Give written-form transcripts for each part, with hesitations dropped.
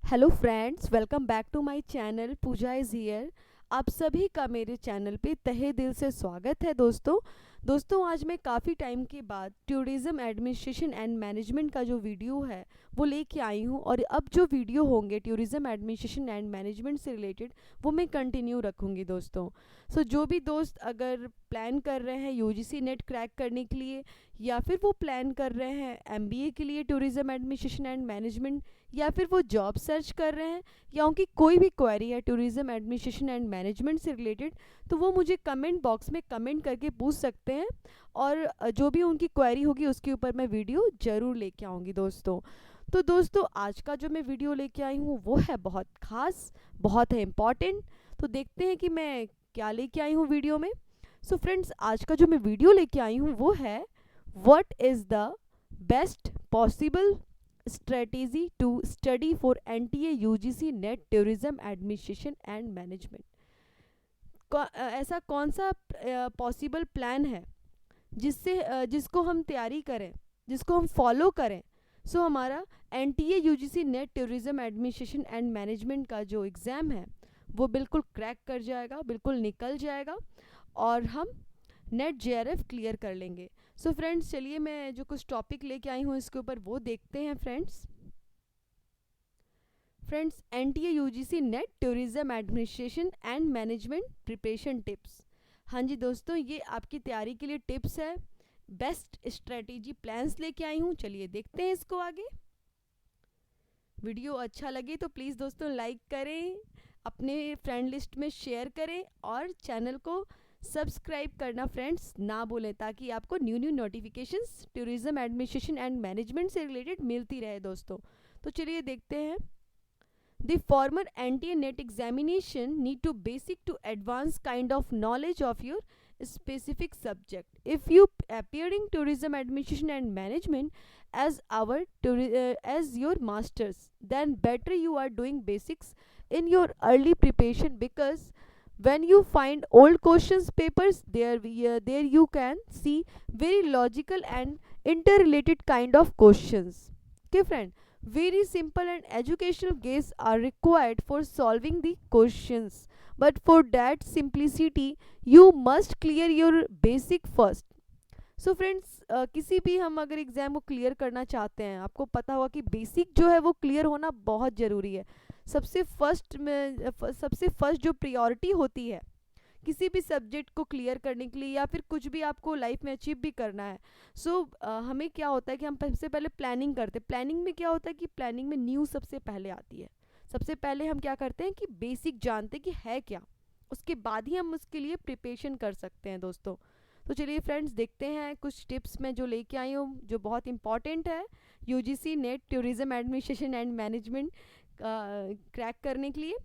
Hello friends, welcome back to my channel. Pooja is here. आप सभी का मेरे चैनल पे तहे दिल से स्वागत है। दोस्तों आज मैं काफ़ी टाइम के बाद टूरिज़्म एडमिनिस्ट्रेशन एंड मैनेजमेंट का जो वीडियो है वो लेके आई हूँ, और अब जो वीडियो होंगे टूरिज़्म एडमिनिस्ट्रेशन एंड मैनेजमेंट से रिलेटेड वो मैं कंटिन्यू रखूँगी दोस्तों। जो भी दोस्त अगर प्लान कर रहे हैं यूजीसी नेट क्रैक करने के लिए, या फिर वो प्लान कर रहे हैं एमबीए के लिए टूरिज़्म एडमिनिस्ट्रेशन एंड मैनेजमेंट, या फिर वो जॉब सर्च कर रहे हैं, या उनकी कोई भी क्वेरी है टूरिज़्म एडमिनिस्ट्रेशन एंड मैनेजमेंट से रिलेटेड, तो वो मुझे कमेंट बॉक्स में कमेंट करके पूछ सकते हैं। और जो भी उनकी क्वेरी होगी उसके ऊपर मैं वीडियो ज़रूर लेके आऊँगी दोस्तों। तो दोस्तों आज का जो मैं वीडियो लेके आई हूँ वो है बहुत ख़ास, बहुत है इम्पॉर्टेंट। तो देखते हैं कि मैं क्या लेके आई हूँ वीडियो में। फ्रेंड्स आज का जो मैं वीडियो लेके आई हूँ वो है what is the best possible strategy to study for NTA UGC net tourism administration and management. ऐसा कौन सा पॉसिबल प्लान है जिसको हम तैयारी करें, जिसको हम फॉलो करें, हमारा NTA UGC net tourism administration and management का जो एग्ज़ाम है वो बिल्कुल क्रैक कर जाएगा, बिल्कुल निकल जाएगा, और हम नेट JRF क्लियर कर लेंगे। फ्रेंड्स चलिए मैं जो कुछ टॉपिक लेके आई हूँ इसके ऊपर वो देखते हैं। Friends NTA UGC net tourism administration and management preparation tips. हाँ जी दोस्तों, ये आपकी तैयारी के लिए टिप्स है, बेस्ट स्ट्रेटेजी प्लान्स लेके आई हूँ। चलिए देखते हैं इसको आगे। वीडियो अच्छा लगे तो प्लीज़ दोस्तों लाइक करें, अपने फ्रेंड लिस्ट में शेयर करें, और चैनल को सब्सक्राइब करना फ्रेंड्स ना भूलें, ताकि आपको new notifications tourism administration and management से रिलेटेड मिलती रहे दोस्तों। तो चलिए देखते हैं। The former NTA NET examination need to basic to advance kind of knowledge of your specific subject. If you appearing tourism administration and management as your masters, then better you are doing basics in your early preparation, because when you find old questions papers there you can see very logical and interrelated kind of questions. Okay friend, very simple and educational guesses are required for solving the questions, but for that simplicity you must clear your basic first. Friends किसी भी हम अगर exam को clear करना चाहते हैं, आपको पता होगा कि बेसिक जो है वो क्लियर होना बहुत ज़रूरी है। सबसे फर्स्ट जो प्रायोरिटी होती है किसी भी सब्जेक्ट को क्लियर करने के लिए, या फिर कुछ भी आपको लाइफ में अचीव भी करना है, हमें क्या होता है कि हम सबसे पहले प्लानिंग करते हैं। प्लानिंग में क्या होता है कि प्लानिंग में न्यू सबसे पहले आती है। सबसे पहले हम क्या करते हैं कि बेसिक जानते हैं कि है क्या, उसके बाद ही हम उसके लिए प्रिपरेशन कर सकते हैं दोस्तों। तो चलिए फ्रेंड्स देखते हैं कुछ टिप्स मैं जो लेके आई हूँ जो बहुत इंपॉर्टेंट है UGC NET tourism administration and management crack करने के लिए।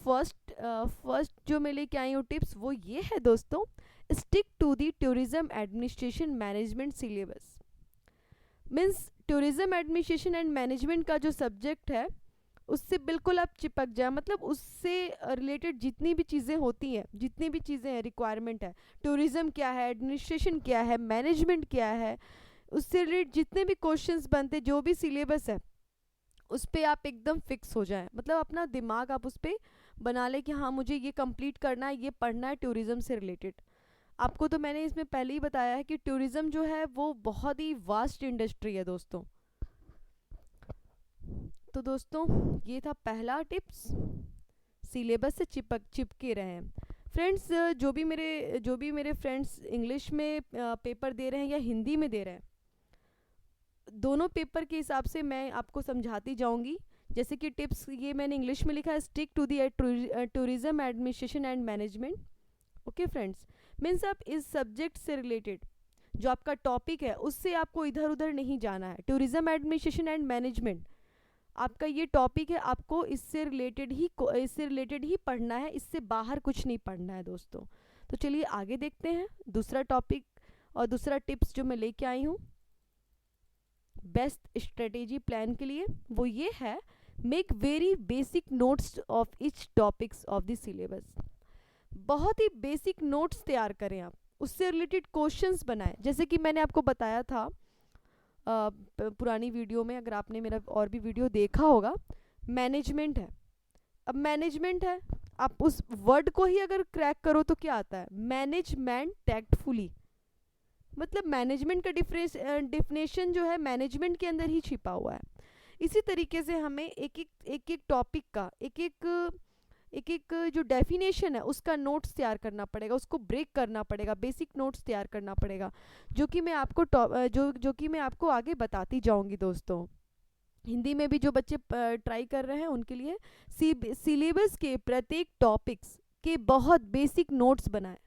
फर्स्ट जो मैं लेके आई हूँ टिप्स वो ये है दोस्तों, stick to the tourism administration management syllabus. Means tourism administration and management का जो सब्जेक्ट है उससे बिल्कुल आप चिपक जाए, मतलब उससे रिलेटेड जितनी भी चीज़ें होती हैं, जितनी भी चीज़ें हैं, रिक्वायरमेंट है, टूरिज्म क्या है, एडमिनिस्ट्रेशन क्या है, मैनेजमेंट क्या है, उससे रिलेटेड जितने भी क्वेश्चंस बनते, जो भी सिलेबस है उस पर आप एकदम फिक्स हो जाएं। मतलब अपना दिमाग आप उस पर बना लें कि हाँ मुझे ये कंप्लीट करना है, ये पढ़ना है टूरिज्म से रिलेटेड। आपको तो मैंने इसमें पहले ही बताया है कि टूरिज्म जो है वो बहुत ही वास्ट इंडस्ट्री है दोस्तों। तो दोस्तों ये था पहला टिप्स, सिलेबस से चिपके रहें। फ्रेंड्स जो भी मेरे फ्रेंड्स इंग्लिश में पेपर दे रहे हैं या हिंदी में दे रहे हैं, दोनों पेपर के हिसाब से मैं आपको समझाती जाऊंगी। जैसे कि टिप्स ये मैंने इंग्लिश में लिखा है, stick to the tourism administration and management. Okay friends, means आप इस सब्जेक्ट से रिलेटेड जो आपका टॉपिक है उससे आपको इधर उधर नहीं जाना है। टूरिज्म एडमिनिस्ट्रेशन एंड मैनेजमेंट आपका ये टॉपिक है, आपको इससे रिलेटेड ही पढ़ना है, इससे बाहर कुछ नहीं पढ़ना है दोस्तों। तो चलिए आगे देखते हैं दूसरा टॉपिक और दूसरा टिप्स जो मैं लेके आई हूँ बेस्ट स्ट्रेटेजी प्लान के लिए, वो ये है make very basic notes of each topics of the syllabus. बहुत ही बेसिक नोट्स तैयार करें आप, उससे रिलेटेड क्वेश्चंस बनाएं। जैसे कि मैंने आपको बताया था पुरानी वीडियो में, अगर आपने मेरा और भी वीडियो देखा होगा, मैनेजमेंट है। अब मैनेजमेंट है, आप उस वर्ड को ही अगर क्रैक करो तो क्या आता है, मैनेजमेंट टैक्टफुली। मतलब मैनेजमेंट का डिफिनेशन जो है मैनेजमेंट के अंदर ही छिपा हुआ है। इसी तरीके से हमें एक एक टॉपिक का एक एक जो डेफिनेशन है उसका नोट्स तैयार करना पड़ेगा, उसको ब्रेक करना पड़ेगा, बेसिक नोट्स तैयार करना पड़ेगा, जो कि मैं आपको जो कि मैं आपको आगे बताती जाऊंगी दोस्तों। हिंदी में भी जो बच्चे ट्राई कर रहे हैं उनके लिए सिलेबस के प्रत्येक टॉपिक्स के बहुत बेसिक नोट्स बनाएं।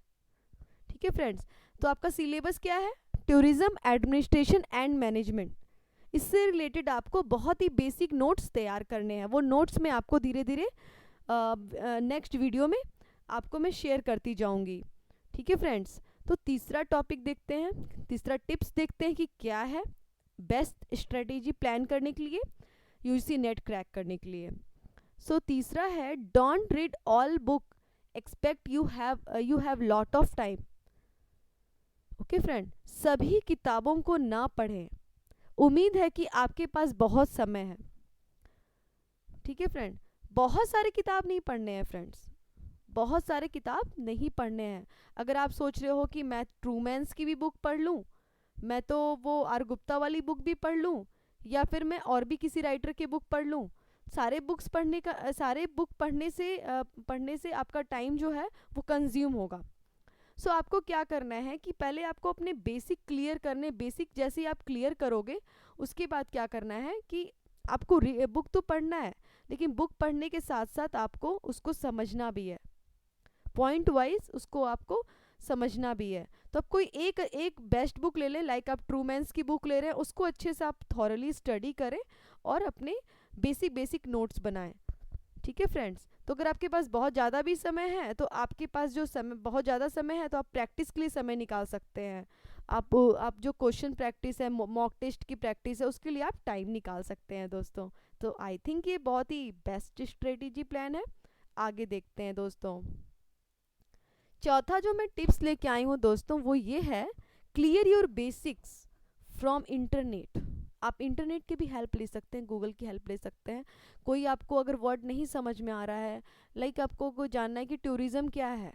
ठीक है फ्रेंड्स, तो आपका सिलेबस क्या है, टूरिज्म एडमिनिस्ट्रेशन एंड मैनेजमेंट। इससे रिलेटेड आपको बहुत ही बेसिक नोट्स तैयार करने हैं। वो नोट्स मैं आपको धीरे धीरे नेक्स्ट वीडियो में आपको मैं शेयर करती जाऊंगी। ठीक है फ्रेंड्स, तो तीसरा टॉपिक देखते हैं, तीसरा टिप्स देखते हैं कि क्या है बेस्ट स्ट्रेटेजी प्लान करने के लिए, यूजीसी नेट क्रैक करने के लिए। सो तीसरा है don't read all book expect you have lot of time. Okay friend, सभी किताबों को ना पढ़ें, उम्मीद है कि आपके पास बहुत समय है। ठीक है फ्रेंड, बहुत सारे किताब नहीं पढ़ने हैं फ्रेंड्स, बहुत सारे किताब नहीं पढ़ने हैं। अगर आप सोच रहे हो कि मैं ट्रूमैन्स की भी बुक पढ़ लूँ, मैं तो वो आर गुप्ता वाली बुक भी पढ़ लूँ, या फिर मैं और भी किसी राइटर की बुक पढ़ लूँ, सारे बुक पढ़ने से आपका टाइम जो है वो कंज्यूम होगा। सो आपको क्या करना है कि पहले आपको अपने बेसिक क्लियर करने, बेसिक जैसे ही आप क्लियर करोगे उसके बाद क्या करना है कि आपको बुक तो पढ़ना है, लेकिन बुक पढ़ने के साथ साथ आपको उसको समझना भी है, पॉइंट वाइज उसको आपको समझना भी है। तो आप कोई एक बेस्ट बुक ले लें, लाइक आप ट्रूमैन्स की बुक ले रहे हैं, उसको अच्छे से आप थॉरली स्टडी करें और अपने बेसिक नोट्स बनाएं। ठीक है फ्रेंड्स, तो अगर आपके पास बहुत ज़्यादा भी समय है तो आपके पास जो समय बहुत ज़्यादा समय है तो आप प्रैक्टिस के लिए समय निकाल सकते हैं। आप जो क्वेश्चन प्रैक्टिस है, मॉक टेस्ट की प्रैक्टिस है, उसके लिए आप टाइम निकाल सकते हैं दोस्तों। तो आई थिंक ये बहुत ही बेस्ट स्ट्रेटेजी प्लान है। आगे देखते हैं दोस्तों। चौथा जो मैं टिप्स लेके आई हूँ दोस्तों वो ये है clear your basics from internet. आप इंटरनेट की भी हेल्प ले सकते हैं, गूगल की हेल्प ले सकते हैं। कोई आपको अगर वर्ड नहीं समझ में आ रहा है, लाइक आपको को जानना है कि टूरिज़्म क्या है,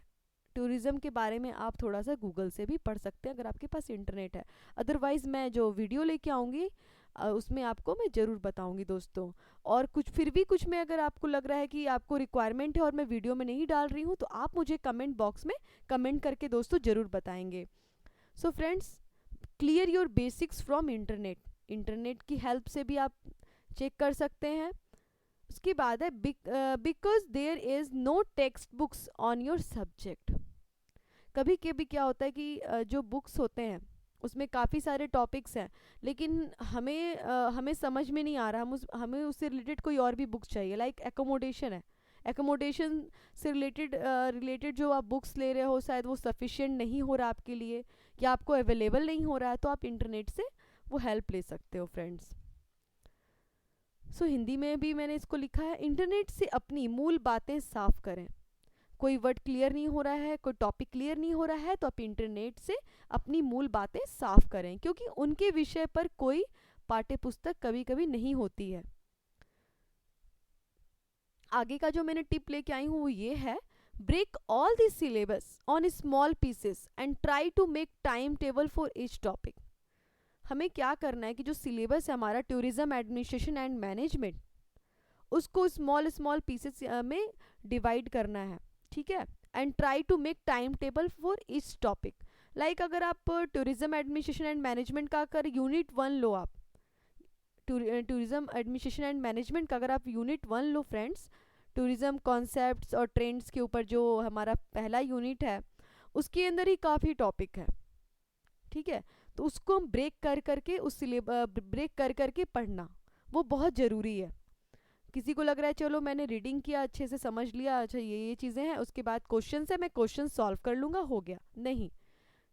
टूरिज़्म के बारे में आप थोड़ा सा गूगल से भी पढ़ सकते हैं अगर आपके पास इंटरनेट है। अदरवाइज़ मैं जो वीडियो लेके आऊँगी उसमें आपको मैं ज़रूर बताऊँगी दोस्तों। और फिर भी कुछ में अगर आपको लग रहा है कि आपको रिक्वायरमेंट है और मैं वीडियो में नहीं डाल रही हूँ तो आप मुझे कमेंट बॉक्स में कमेंट करके दोस्तों ज़रूर बताएंगे। So friends, clear your basics from internet, internet की हेल्प से भी आप चेक कर सकते हैं। उसके बाद है because there is no text books on your subject. कभी कभी क्या होता है कि जो बुक्स होते हैं उसमें काफ़ी सारे टॉपिक्स हैं, लेकिन हमें समझ में नहीं आ रहा, हमें उससे रिलेटेड कोई और भी बुक्स चाहिए। लाइक एकोमोडेशन है, एकोमोडेशन से रिलेटेड जो आप बुक्स ले रहे हो शायद वो सफिशिएंट नहीं हो रहा आपके लिए, या आपको अवेलेबल नहीं हो रहा है, तो आप इंटरनेट से वो हेल्प ले सकते हो फ्रेंड्स। सो हिंदी में भी मैंने इसको लिखा है, इंटरनेट से अपनी मूल बातें साफ करें। कोई वर्ड क्लियर नहीं हो रहा है, कोई टॉपिक क्लियर नहीं हो रहा है, तो आप इंटरनेट से अपनी मूल बातें साफ करें, क्योंकि उनके विषय पर कोई पाठ्य पुस्तक कभी कभी नहीं होती है। आगे का जो मैंने टिप लेके आई हूँ वो ये है, break all this syllabus on small pieces and try to make time table for each topic. हमें क्या करना है कि जो सिलेबस है हमारा टूरिज्म एडमिनिस्ट्रेशन एंड मैनेजमेंट, उसको स्मॉल स्मॉल पीसेस में डिवाइड करना है। ठीक है, and try to make time table for each topic. Like अगर आप टूरिज्म एडमिनिस्ट्रेशन एंड मैनेजमेंट का अगर यूनिट 1 लो, आप टूरिज्म एडमिनिस्ट्रेशन एंड मैनेजमेंट का अगर आप यूनिट 1 लो फ्रेंड्स, टूरिज्म कॉन्सेप्ट्स और ट्रेंड्स के ऊपर जो हमारा पहला यूनिट है, उसके अंदर ही काफ़ी टॉपिक है। ठीक है, तो उसको हम ब्रेक कर करके पढ़ना वो बहुत ज़रूरी है। किसी को लग रहा है चलो मैंने रीडिंग किया, अच्छे से समझ लिया, अच्छा ये चीज़ें हैं, उसके बाद क्वेश्चन है, मैं क्वेश्चन सॉल्व कर लूँगा, हो गया। नहीं,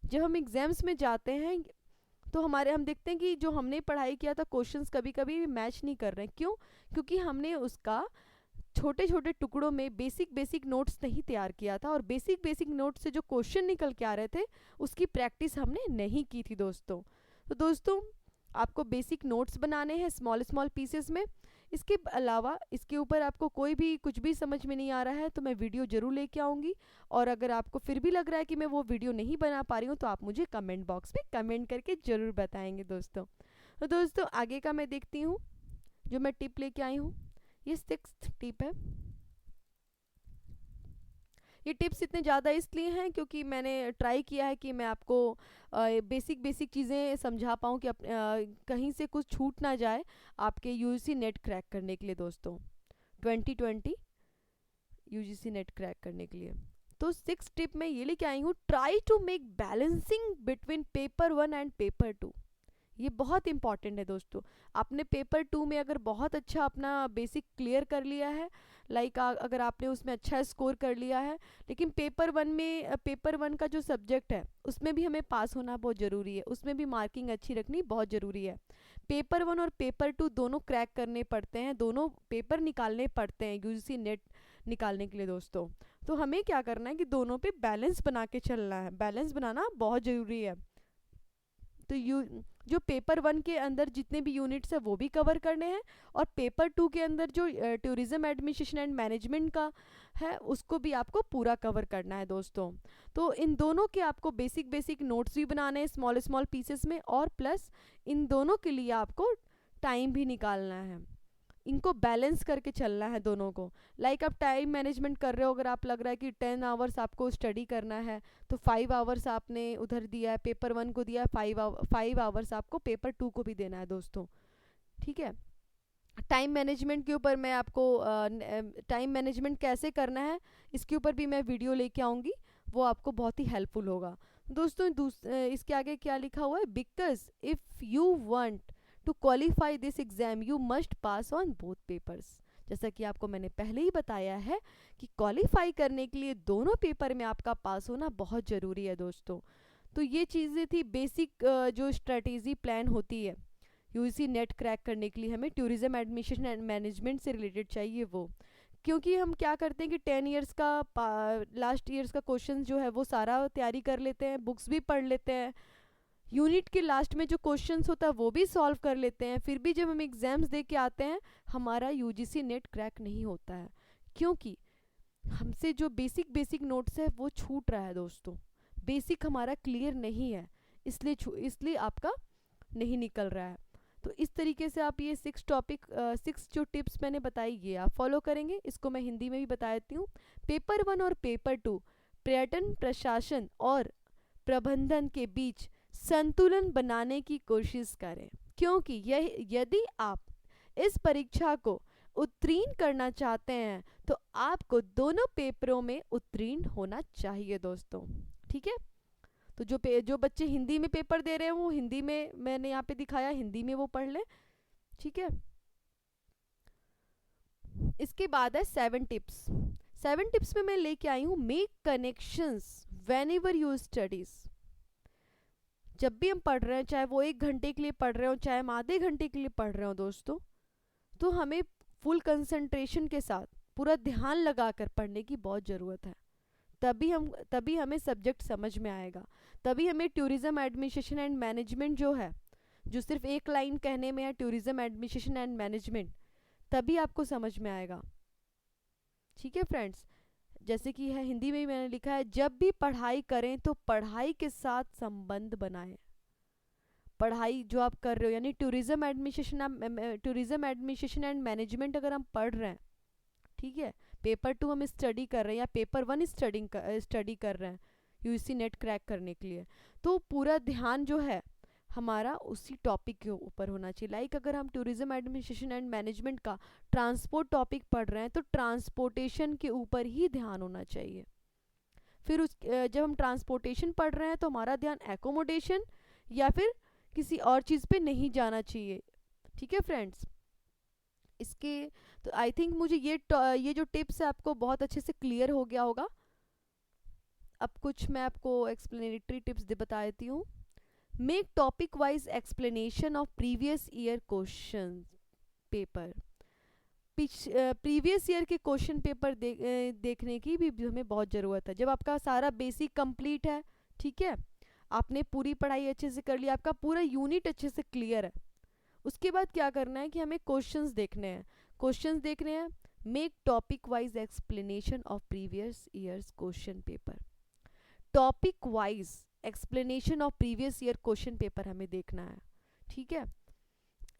जब हम एग्जाम्स में जाते हैं तो हम देखते हैं कि जो हमने पढ़ाई किया था क्वेश्चंस कभी कभी मैच नहीं कर रहे हैं। क्यों? क्योंकि हमने उसका छोटे छोटे टुकड़ों में बेसिक नोट्स नहीं तैयार किया था, और बेसिक नोट्स से जो क्वेश्चन निकल के आ रहे थे उसकी प्रैक्टिस हमने नहीं की थी दोस्तों। तो दोस्तों, आपको बेसिक नोट्स बनाने हैं स्मॉल पीसेस में। इसके अलावा इसके ऊपर आपको कोई भी कुछ भी समझ में नहीं आ रहा है तो मैं वीडियो ज़रूर लेके आऊँगी, और अगर आपको फिर भी लग रहा है कि मैं वो वीडियो नहीं बना पा रही हूँ तो आप मुझे कमेंट बॉक्स में कमेंट करके ज़रूर बताएंगे दोस्तों। तो दोस्तों आगे का मैं देखती हूँ जो मैं टिप लेके आई हूँ। ये 6th टिप है। ये टिप्स इतने ज़्यादा इसलिए हैं क्योंकि मैंने ट्राई किया है कि मैं आपको बेसिक बेसिक चीज़ें समझा पाऊँ कि कहीं से कुछ छूट ना जाए आपके यूजीसी नेट क्रैक करने के लिए दोस्तों, 2020 यूजीसी नेट क्रैक करने के लिए। तो 6 टिप मैं ये लेके आई हूँ, try to make balancing between paper 1 and paper 2। ये बहुत इंपॉर्टेंट है दोस्तों। आपने पेपर 2 में अगर बहुत अच्छा अपना बेसिक क्लियर कर लिया है, लाइक अगर आपने उसमें अच्छा स्कोर कर लिया है, लेकिन पेपर 1 में पेपर 1 का जो सब्जेक्ट है उसमें भी हमें पास होना बहुत ज़रूरी है, उसमें भी मार्किंग अच्छी रखनी बहुत ज़रूरी है। पेपर 1 और पेपर 2 दोनों क्रैक करने पड़ते हैं, दोनों पेपर निकालने पड़ते हैं यूजीसी नेट निकालने के लिए दोस्तों। तो हमें क्या करना है कि दोनों पे बैलेंस बना के चलना है, बैलेंस बनाना बहुत ज़रूरी है। तो जो पेपर 1 के अंदर जितने भी यूनिट्स है वो भी कवर करने हैं, और पेपर 2 के अंदर जो टूरिज्म एडमिनिस्ट्रेशन एंड मैनेजमेंट का है उसको भी आपको पूरा कवर करना है दोस्तों। तो इन दोनों के आपको बेसिक बेसिक नोट्स भी बनाने हैं स्मॉल स्मॉल पीसेस में, और प्लस इन दोनों के लिए आपको टाइम भी निकालना है, इनको बैलेंस करके चलना है दोनों को। लाइक आप टाइम मैनेजमेंट कर रहे हो, अगर आप लग रहा है कि 10 आवर्स आपको स्टडी करना है तो 5 आवर्स आपने उधर दिया है, पेपर 1 को दिया है, 5 आवर्स आपको पेपर 2 को भी देना है दोस्तों, ठीक है। टाइम मैनेजमेंट के ऊपर मैं आपको टाइम मैनेजमेंट कैसे करना है इसके ऊपर भी मैं वीडियो लेके आऊँगी, वो आपको बहुत ही हेल्पफुल होगा दोस्तों। इसके आगे क्या लिखा हुआ है, because if you want to qualify this exam you must pass on both papers. जैसा कि आपको मैंने पहले ही बताया है कि क्वालिफाई करने के लिए दोनों पेपर में आपका पास होना बहुत ज़रूरी है दोस्तों। तो ये चीज़ें थी बेसिक जो स्ट्रेटेजी प्लान होती है यूजीसी नेट क्रैक करने के लिए, हमें टूरिज्म एडमिनिस्ट्रेशन एंड मैनेजमेंट से रिलेटेड चाहिए वो। क्योंकि हम क्या करते हैं कि 10 ईयर्स का लास्ट ईयर्स का क्वेश्चन जो है वो सारा तैयारी कर लेते हैं, बुक्स भी पढ़ लेते हैं, यूनिट के लास्ट में जो क्वेश्चंस होता है वो भी सॉल्व कर लेते हैं, फिर भी जब हम एग्ज़ाम्स दे के आते हैं हमारा यूजीसी नेट क्रैक नहीं होता है, क्योंकि हमसे जो बेसिक बेसिक नोट्स है वो छूट रहा है दोस्तों, बेसिक हमारा क्लियर नहीं है, इसलिए आपका नहीं निकल रहा है। तो इस तरीके से आप ये 6 जो टिप्स मैंने बताई ये आप फॉलो करेंगे। इसको मैं हिंदी में भी बता देती हूँ। पेपर 1 और पेपर 2 पर्यटन प्रशासन और प्रबंधन के बीच संतुलन बनाने की कोशिश करें, क्योंकि यह यदि आप इस परीक्षा को उत्तीर्ण करना चाहते हैं तो आपको दोनों पेपरों में उत्तीर्ण होना चाहिए दोस्तों, ठीक है। तो जो बच्चे हिंदी में पेपर दे रहे हैं वो हिंदी में मैंने यहाँ पे दिखाया, हिंदी में वो पढ़ लें, ठीक है। इसके बाद है 7 टिप्स। 7 टिप्स में मैं लेके आई हूँ, make connections when ever you studies. जब भी हम पढ़ रहे हैं, चाहे वो 1 घंटे के लिए पढ़ रहे हो, चाहे हम आधे घंटे के लिए पढ़ रहे हो दोस्तों, तो हमें फुल कंसंट्रेशन के साथ पूरा ध्यान लगाकर पढ़ने की बहुत ज़रूरत है। तभी हमें सब्जेक्ट समझ में आएगा, तभी हमें टूरिज्म एडमिनिस्ट्रेशन एंड मैनेजमेंट जो है, जो सिर्फ एक लाइन कहने में है टूरिज्म एडमिनिस्ट्रेशन एंड मैनेजमेंट, तभी आपको समझ में आएगा, ठीक है फ्रेंड्स। जैसे कि है हिंदी में ही मैंने लिखा है, जब भी पढ़ाई करें तो पढ़ाई के साथ संबंध बनाएं। पढ़ाई जो आप कर रहे हो यानी टूरिज्म एडमिनिस्ट्रेशन एंड मैनेजमेंट अगर हम पढ़ रहे हैं, ठीक है, पेपर 2 हम स्टडी कर रहे हैं या पेपर 1 स्टडी कर रहे हैं यूजीसी नेट क्रैक करने के लिए, तो पूरा ध्यान जो है हमारा उसी टॉपिक के ऊपर होना चाहिए। लाइक अगर हम टूरिज्म एडमिनिस्ट्रेशन एंड मैनेजमेंट का ट्रांसपोर्ट टॉपिक पढ़ रहे हैं तो ट्रांसपोर्टेशन के ऊपर ही ध्यान होना चाहिए। फिर जब हम ट्रांसपोर्टेशन पढ़ रहे हैं तो हमारा ध्यान एकोमोडेशन या फिर किसी और चीज़ पे नहीं जाना चाहिए, ठीक है फ्रेंड्स। इसके तो आई थिंक मुझे ये जो टिप्स है आपको बहुत अच्छे से क्लियर हो गया होगा। अब कुछ मैं आपको एक्सप्लेनेटरी टिप्स बता देती हूँ। Make topic wise explanation of previous year question paper. Previous year के क्वेश्चन पेपर देखने की भी हमें बहुत ज़रूरत है। जब आपका सारा बेसिक कंप्लीट है, ठीक है, आपने पूरी पढ़ाई अच्छे से कर ली, आपका पूरा यूनिट अच्छे से क्लियर है, उसके बाद क्या करना है कि हमें क्वेश्चंस देखने हैं। क्वेश्चंस देखने हैं, make topic wise explanation of previous years question paper. Topic wise explanation of previous year question paper हमें देखना है, ठीक है,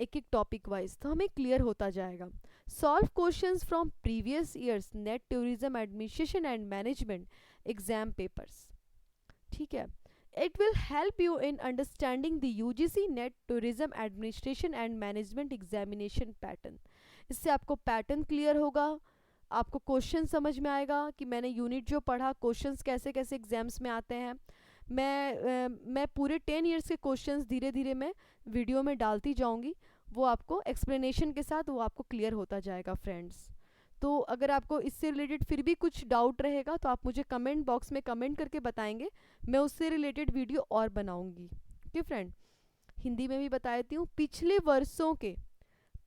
एक एक टॉपिक वाइज, तो हमें क्लियर होता जाएगा। Solve questions from previous years net tourism administration and management exam papers, ठीक है। It will help you in understanding the UGC NET tourism administration and management examination pattern. इससे आपको पैटर्न क्लियर होगा, आपको क्वेश्चन समझ में आएगा कि मैंने यूनिट जो पढ़ा, क्वेश्चंस कैसे कैसे एग्जाम्स में आते हैं। मैं पूरे 10 ईयर्स के क्वेश्चंस धीरे धीरे मैं वीडियो में डालती जाऊंगी, वो आपको एक्सप्लेनेशन के साथ वो आपको क्लियर होता जाएगा फ्रेंड्स। तो अगर आपको इससे रिलेटेड फिर भी कुछ डाउट रहेगा तो आप मुझे कमेंट बॉक्स में कमेंट करके बताएंगे, मैं उससे रिलेटेड वीडियो और बनाऊंगी। ओके फ्रेंड, हिंदी में भी बता देती हूँ। पिछले वर्षों के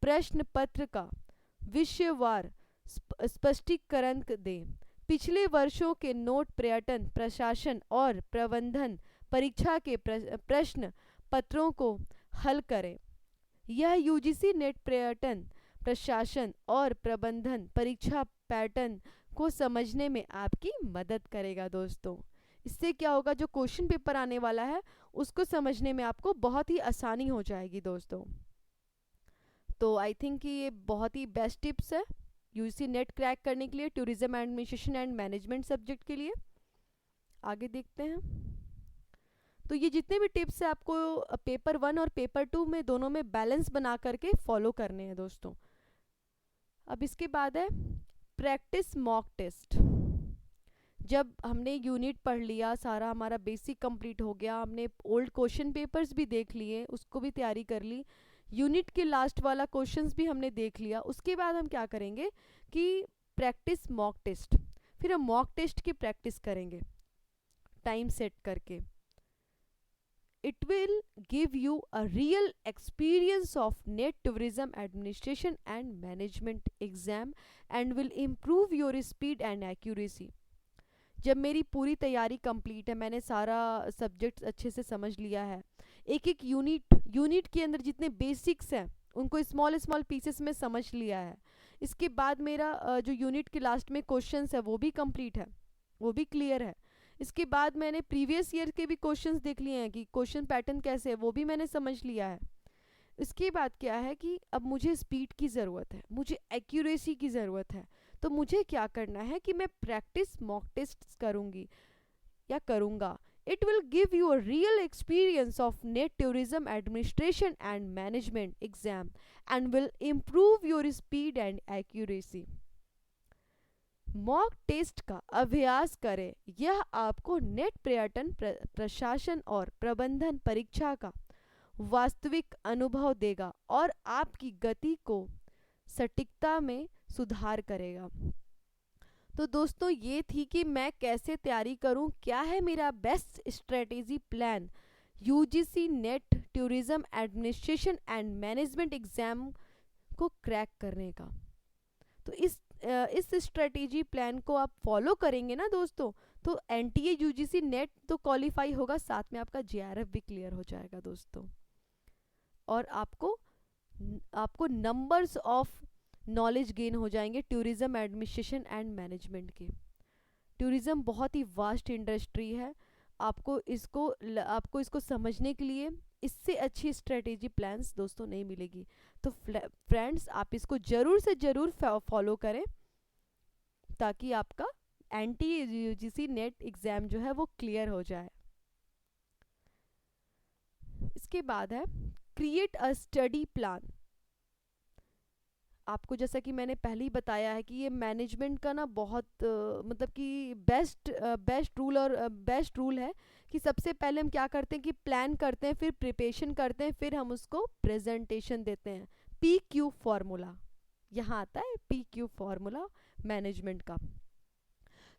प्रश्न पत्र का विषयवार स्पष्टीकरण दें। पिछले वर्षों के नोट पर्यटन प्रशासन और प्रबंधन परीक्षा के प्रश्न पत्रों को हल करें। यह यूजीसी नेट पर्यटन प्रशासन और प्रबंधन परीक्षा पैटर्न को समझने में आपकी मदद करेगा दोस्तों। इससे क्या होगा, जो क्वेश्चन पेपर आने वाला है उसको समझने में आपको बहुत ही आसानी हो जाएगी दोस्तों। तो आई थिंक कि ये बहुत ही बेस्ट टिप्स है यूजीसी नेट क्रैक करने के लिए, tourism administration and management subject के लिए। आगे देखते हैं। तो ये जितने भी टिप्स है आपको पेपर 1 और पेपर 2 में दोनों में बैलेंस बना करके फॉलो करने हैं दोस्तों। अब इसके बाद है प्रैक्टिस मॉक टेस्ट। जब हमने यूनिट पढ़ लिया, सारा हमारा बेसिक कंप्लीट हो गया, हमने ओल्ड क्वेश्चन पेपर्स भी देख लिए, उसको भी तैयारी कर ली, यूनिट के लास्ट वाला क्वेश्चंस भी हमने देख लिया, उसके बाद हम क्या करेंगे कि प्रैक्टिस मॉक टेस्ट। फिर हम मॉक टेस्ट की प्रैक्टिस करेंगे टाइम सेट करके। It will give you a real experience of net tourism administration and management exam and will improve your speed and accuracy। जब मेरी पूरी तैयारी कंप्लीट है, मैंने सारा सब्जेक्ट अच्छे से समझ लिया है, एक एक यूनिट के अंदर जितने बेसिक्स हैं उनको स्मॉल स्मॉल पीसेस में समझ लिया है, इसके बाद मेरा जो यूनिट के लास्ट में क्वेश्चंस है वो भी कंप्लीट है, वो भी क्लियर है। इसके बाद मैंने प्रीवियस ईयर के भी क्वेश्चंस देख लिए हैं कि क्वेश्चन पैटर्न कैसे है, वो भी मैंने समझ लिया है। इसके बाद क्या है कि अब मुझे स्पीड की ज़रूरत है, मुझे एक्यूरेसी की ज़रूरत है, तो मुझे क्या करना है कि मैं प्रैक्टिस मॉक टेस्ट करूँगी या करूँगा। It will give you a real experience of NET tourism administration and management exam and will improve your speed and accuracy. Mock test का अभ्यास करें, यह आपको नेट पर्यटन प्रशासन और प्रबंधन परीक्षा का वास्तविक अनुभव देगा और आपकी गति को सटीकता में सुधार करेगा। तो दोस्तों ये थी कि मैं कैसे तैयारी करूं, क्या है मेरा best strategy plan UGC NET tourism administration and management exam को क्रैक करने का। तो इस स्ट्रेटेजी प्लान को आप फॉलो करेंगे ना दोस्तों, तो एनटीए यूजीसी नेट तो क्वालिफाई होगा, साथ में आपका जेआरएफ भी क्लियर हो जाएगा दोस्तों, और आपको नंबर्स ऑफ नॉलेज गेन हो जाएंगे टूरिज्म एडमिनिस्ट्रेशन एंड मैनेजमेंट के। टूरिज्म बहुत ही वास्ट इंडस्ट्री है, आपको इसको समझने के लिए इससे अच्छी स्ट्रेटेजी प्लान्स दोस्तों नहीं मिलेगी। तो फ्रेंड्स आप इसको ज़रूर से ज़रूर फॉलो करें ताकि आपका एनटीए यूजीसी नेट एग्ज़ाम जो है वो क्लियर हो जाए। इसके बाद है क्रिएट अ स्टडी प्लान। आपको जैसा कि मैंने पहले ही बताया है कि ये मैनेजमेंट का ना बहुत मतलब कि बेस्ट रूल है कि सबसे पहले हम क्या करते हैं कि प्लान करते हैं, फिर प्रिपरेशन करते हैं, फिर हम उसको प्रेजेंटेशन देते हैं। PQ फॉर्मूला यहाँ आता है, PQ फॉर्मूला मैनेजमेंट का।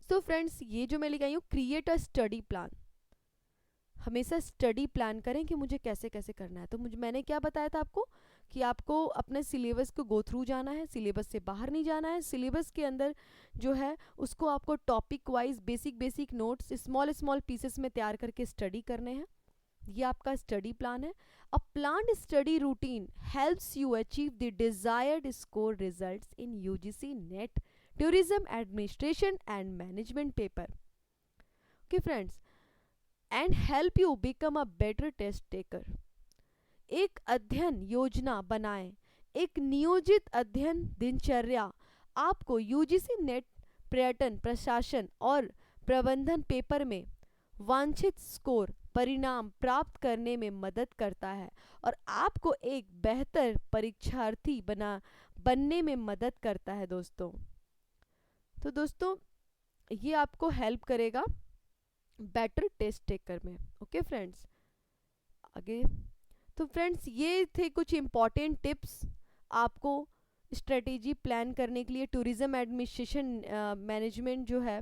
सो फ्रेंड्स ये जो मैं लिख आई हूँ क्रिएट अ स्टडी प्लान, हमेशा स्टडी प्लान करें कि मुझे कैसे कैसे करना है। तो मैंने क्या बताया था आपको कि आपको अपने सिलेबस को गो थ्रू जाना है, सिलेबस से बाहर नहीं जाना है। सिलेबस के अंदर जो है उसको आपको topic wise basic notes small pieces में तैयार करके स्टडी करने हैं। ये आपका स्टडी प्लान है। A planned study routine helps you achieve the desired score results in UGC NET tourism administration and management paper. Okay friends, and help you become a better test taker. एक अध्ययन योजना बनाएं। एक नियोजित अध्ययन दिनचर्या आपको यूजीसी नेट पर्यटन प्रशासन और प्रबंधन पेपर में वांछित स्कोर परिणाम प्राप्त करने में मदद करता है और आपको एक बेहतर परीक्षार्थी बनने में मदद करता है दोस्तों। तो दोस्तों ये आपको हेल्प करेगा बेटर टेस्ट टेकर में। ओके फ्रेंड्स, आगे तो फ्रेंड्स ये थे कुछ इम्पॉर्टेंट टिप्स आपको स्ट्रेटेजी प्लान करने के लिए, टूरिज्म एडमिनिस्ट्रेशन मैनेजमेंट जो है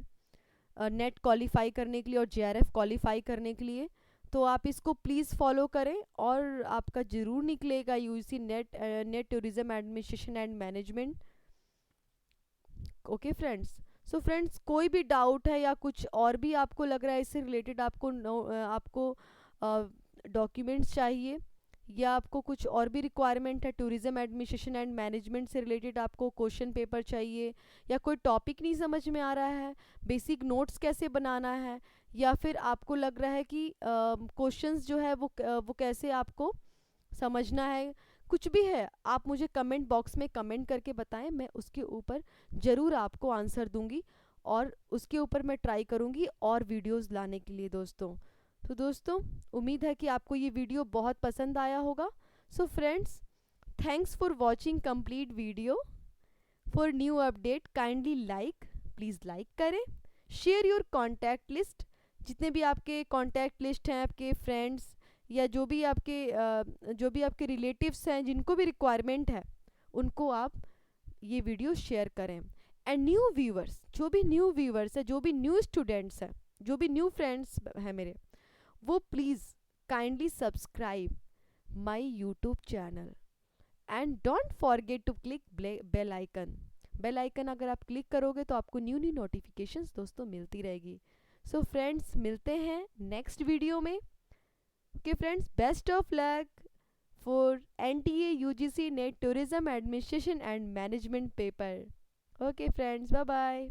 नेट क्वालिफाई करने के लिए और जेआरएफ क्वालिफाई करने के लिए। तो आप इसको प्लीज़ फॉलो करें और आपका ज़रूर निकलेगा UGC NET tourism administration and management. Okay friends, so friends कोई भी डाउट है या कुछ और भी आपको लग रहा है इससे रिलेटेड आपको डॉक्यूमेंट्स चाहिए या आपको कुछ और भी रिक्वायरमेंट है टूरिज्म एडमिनिस्ट्रेशन एंड मैनेजमेंट से रिलेटेड, आपको क्वेश्चन पेपर चाहिए या कोई टॉपिक नहीं समझ में आ रहा है, बेसिक नोट्स कैसे बनाना है, या फिर आपको लग रहा है कि क्वेश्चंस जो है वो कैसे आपको समझना है, कुछ भी है, आप मुझे कमेंट बॉक्स में कमेंट करके बताएं। मैं उसके ऊपर ज़रूर आपको आंसर दूंगी और उसके ऊपर मैं ट्राई करूंगी और वीडियोस लाने के लिए दोस्तों। तो दोस्तों उम्मीद है कि आपको ये वीडियो बहुत पसंद आया होगा। So friends, thanks for watching complete video. For new update kindly please like करें, शेयर योर कॉन्टैक्ट लिस्ट, जितने भी आपके कॉन्टैक्ट लिस्ट हैं, आपके फ्रेंड्स या जो भी आपके रिलेटिव्स हैं जिनको भी रिक्वायरमेंट है, उनको आप ये वीडियो शेयर करें। एंड न्यू व्यूवर्स, जो भी न्यू व्यूवर्स है, जो भी न्यू स्टूडेंट्स हैं, जो भी न्यू फ्रेंड्स हैं मेरे, वो please kindly subscribe my YouTube channel and don't forget to click bell icon. Bell icon अगर आप क्लिक करोगे तो आपको न्यू न्यू नोटिफिकेशंस दोस्तों मिलती रहेगी। सो फ्रेंड्स मिलते हैं नेक्स्ट वीडियो में। Okay friends, best of luck for NTA UGC NET tourism administration and management paper. Okay friends, bye bye.